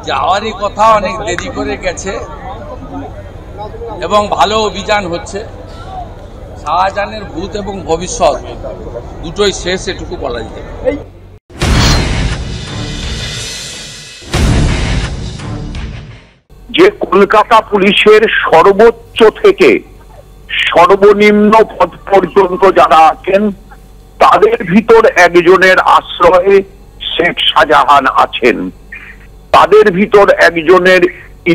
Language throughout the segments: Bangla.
যাওয়ারই কথা, অনেক দেরি করে গেছে এবং ভালো অভিযান হচ্ছে। শাহজাহানের ভূত এবং ভবিষ্যৎ দুটোই শেষ, এটুকু বলা যেতে পারে। যে কলকাতা পুলিশের সর্বোচ্চ থেকে সর্বনিম্ন পদ পর্যন্ত যারা আছেন তাদের ভিতর একজনের আশ্রয়ে শেখ শাহজাহান আছেন, তাদের ভিতর একজনের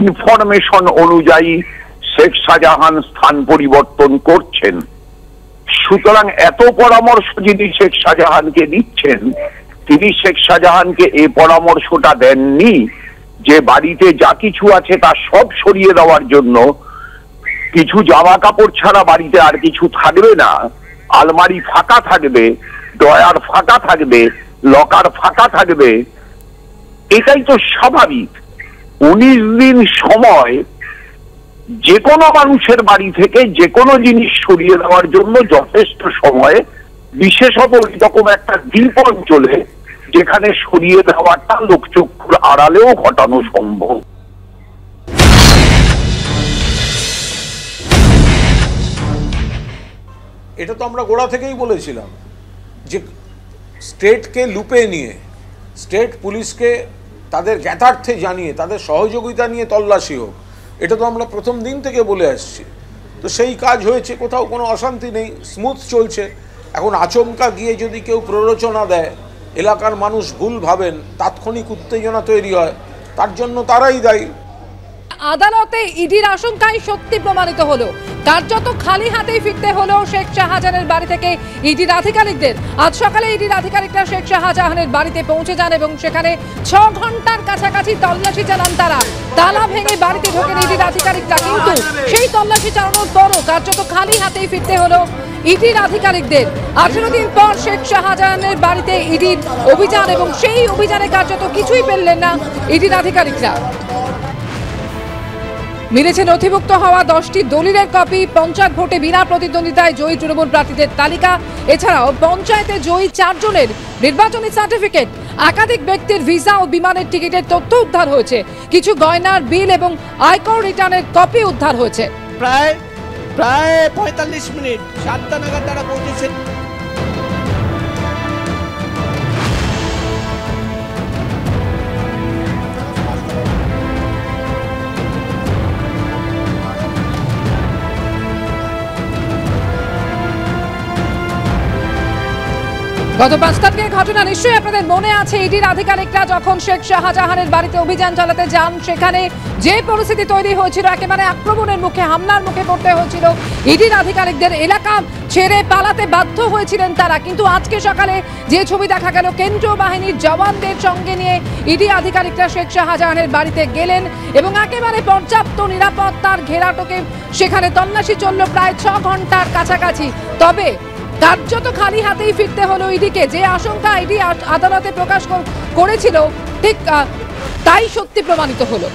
ইনফরমেশন অনুযায়ী শেখ শাহজাহান স্থান পরিবর্তন করছেন। সুতরাং এত পরামর্শ যিনি শেখ শাহজাহানকে দিচ্ছেন, তিনি শেখ শাহজাহানকে এই পরামর্শটা দেননি যে বাড়িতে যা কিছু আছে তা সব সরিয়ে দেওয়ার জন্য। কিছু জামা কাপড় ছাড়া বাড়িতে আর কিছু থাকবে না, আলমারি ফাঁকা থাকবে, ড্রয়ার ফাঁকা থাকবে, লকার ফাঁকা থাকবে, এটাই তো স্বাভাবিক। 19 দিন সময় যে কোনো মানুষের বাড়ি থেকে যে কোনো জিনিস সরিয়ে দেওয়ার জন্য যথেষ্ট সময়, বিশেষত এরকম একটা দ্বীপ অঞ্চলে যেখানে সরিয়ে দেওয়াটা লোকচক্ষুর আড়ালেও ঘটানো সম্ভব। এটা তো আমরা গোড়া থেকেই বলেছিলাম যে স্টেটকে লুপে নিয়ে, স্টেট পুলিশকে তাদের জ্ঞাতার্থে জানিয়ে তাদের সহযোগিতা নিয়ে তল্লাশি হোক, এটা তো আমরা প্রথম দিন থেকে বলে আসছি। তো সেই কাজ হয়েছে, কোথাও কোনো অশান্তি নেই, স্মুথ চলছে। এখন আচমকা গিয়ে যদি কেউ প্ররোচনা দেয়, এলাকার মানুষ ভুল ভাবেন, তাৎক্ষণিক উত্তেজনা তৈরি হয়, তার জন্য তারাই দায়ী। আদালতে ইডির আশঙ্কাই সত্যি প্রমাণিত হলো। কার্যত খালি হাতেই ফিরতে হলো শেখ শাহজাহানের বাড়ি থেকে ইডির আধিকারিকদের। আজ সকালে ইডির আধিকারিকরা শেখ শাহজাহানের বাড়িতে পৌঁছে যান এবং সেখানে 6 ঘন্টার কাছাকাছি তল্লাশি চালান তারা। তালা ভেঙে বাড়িতে ঢোকেন ইডির আধিকারিকরা, কিন্তু সেই তল্লাশি চালানোর পরও কার্যত খালি হাতেই ফিরতে হলো ইডির আধিকারিকদের। 18 দিন পর শেখ শাহজাহানের বাড়িতে ইডির অভিযান এবং সেই অভিযানে কার্যত কিছুই পেলেন না ইডির আধিকারিকরা। মিলেছে নথিভুক্ত হওয়া 10টি দলিলের কপি, পঞ্চায়েত ভোটে বিনা প্রতিদ্বন্দ্বিতায় জয়ী তৃণমূল প্রার্থীদের তালিকা, এছাড়াও পঞ্চায়েতে জয়ী 4 জনের নির্বাচনী সার্টিফিকেট, একাধিক ব্যক্তির ভিসা ও বিমানের টিকিটের তথ্য উদ্ধার হয়েছে। কিছু গয়নার বিল এবং আয়কর রিটার্নের কপি উদ্ধার হয়েছে। প্রায় 45 মিনিট 7টা নাগাদ তারা পৌঁছেছেন। গত 5 তারিখের ঘটনা নিশ্চয়ই আপনাদের মনে আছে। ইডির আধিকারিকরা যখন শেখ শাহজাহানের বাড়িতে অভিযান চালাতে যান, সেখানে যে পরিস্থিতি তৈরি হয়েছিল, একেবারে আক্রমণের মুখে, হামলার মুখে পড়তে হয়েছিল ইডির আধিকারিকদের। এলাকা ছেড়ে পালাতে বাধ্য হয়েছিলেন তারা। কিন্তু আজকে সকালে যে ছবি দেখা গেল, কেন্দ্রীয় বাহিনীর জওয়ানদের সঙ্গে নিয়ে ইডি আধিকারিকরা শেখ শাহজাহানের বাড়িতে গেলেন এবং একেবারে পর্যাপ্ত নিরাপত্তার ঘেরাটোকে সেখানে তল্লাশি চলল প্রায় 6 ঘন্টার কাছাকাছি। তবে কার্যত খালি হাতেই ফিরতে হলো ইডিকে। যে আশঙ্কা ইডি আদালতে প্রকাশ করেছিল, ঠিক তাই সত্যি প্রমাণিত হলো।